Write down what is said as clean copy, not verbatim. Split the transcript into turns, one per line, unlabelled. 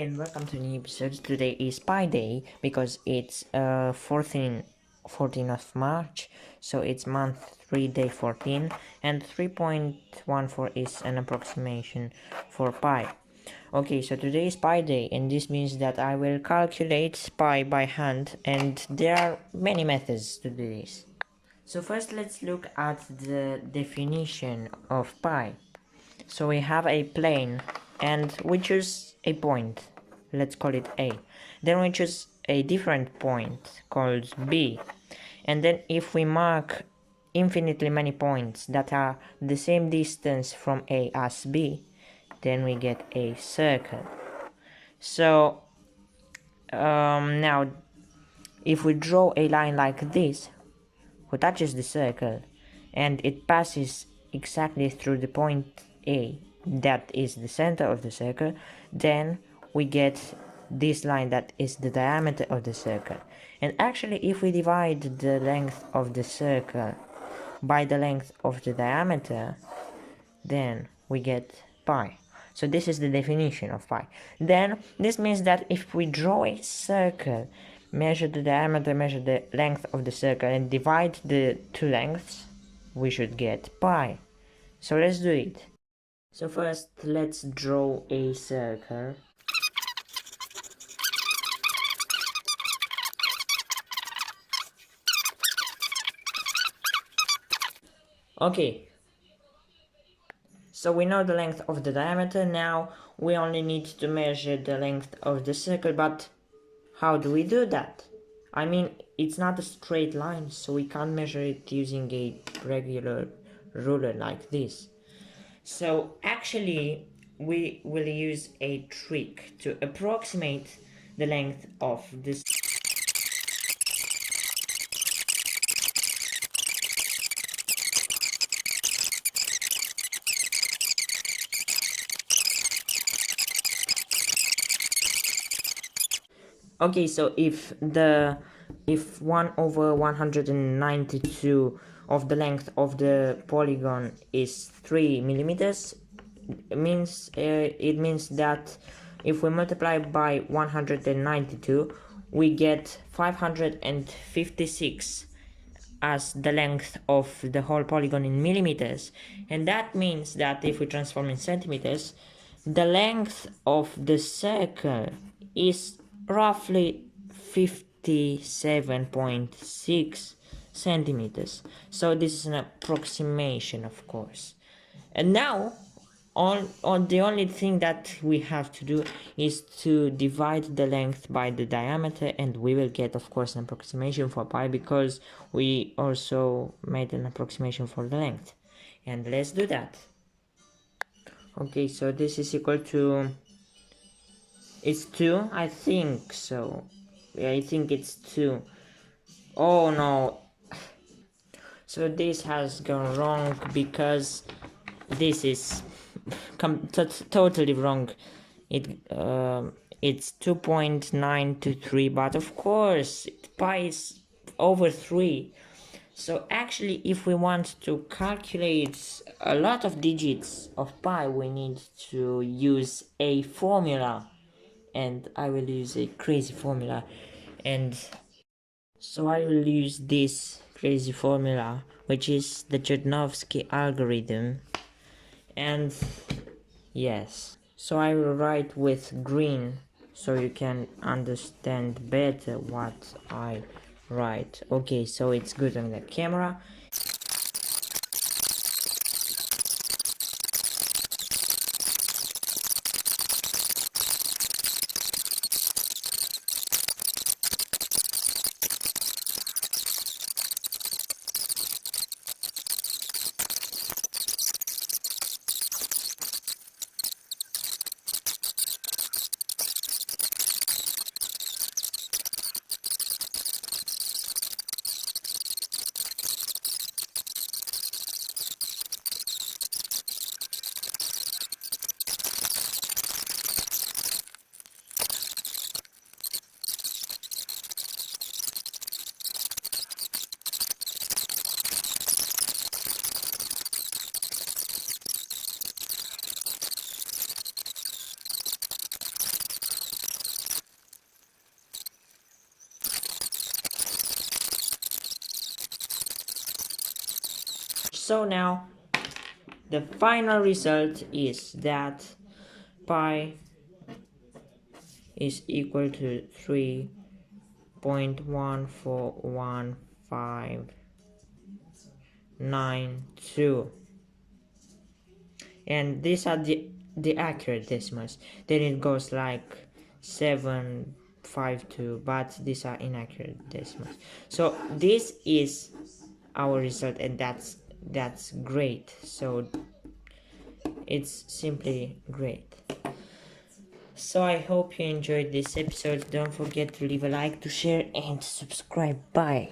and welcome to a new episode. Today is Pi Day because it's 14th of March, so it's month 3 day 14, and 3.14 is an approximation for pi. Okay, so today is Pi Day, and this means that I will calculate pi by hand, and there are many methods to do this. So first let's look at the definition of pi. So we have a plane and we choose a point, let's call it A. Then we choose a different point called B. And then if we mark infinitely many points that are the same distance from A as B, then we get a circle. So now if we draw a line like this, who touches the circle and it passes exactly through the point A, that is the center of the circle, then we get this line that is the diameter of the circle. And actually, if we divide the length of the circle by the length of the diameter, then we get pi. So this is the definition of pi. Then this means that if we draw a circle, measure the diameter, measure the length of the circle, and divide the two lengths, we should get pi. So let's do it. So first let's draw a circle. Okay, so we know the length of the diameter. Now we only need to measure the length of the circle, but how do we do that? I mean, it's not a straight line, so we can't measure it using a regular ruler like this. So actually, we will use a trick to approximate the length of this. Okay, so if 1 over 192 of the length of the polygon is 3 millimeters, it means that if we multiply by 192, we get 556 as the length of the whole polygon in millimeters. And that means that if we transform in centimeters, the length of the circle is roughly 57.6 centimeters. So this is an approximation, of course. And now the only thing that we have to do is to divide the length by the diameter, and we will get, of course, an approximation for pi because we also made an approximation for the length. And let's do that. Okay, so this is equal to, it's 2, I think so. Yeah, I think it's 2. Oh no. So this has gone wrong because this is totally wrong. It's 2.923, but of course pi is over 3. So actually, if we want to calculate a lot of digits of pi, we need to use a formula, and I will use a crazy formula. And so I will use this crazy formula, which is the Chernovsky algorithm. And yes, so I will write with green so you can understand better what I write. Okay, so it's good on the camera. So now the final result is that pi is equal to 3.14159 and these are the accurate decimals. Then it goes like 752, but these are inaccurate decimals. So this is our result, and that's great. So it's simply great. So I hope you enjoyed this episode. Don't forget to leave a like, to share, and to subscribe. Bye.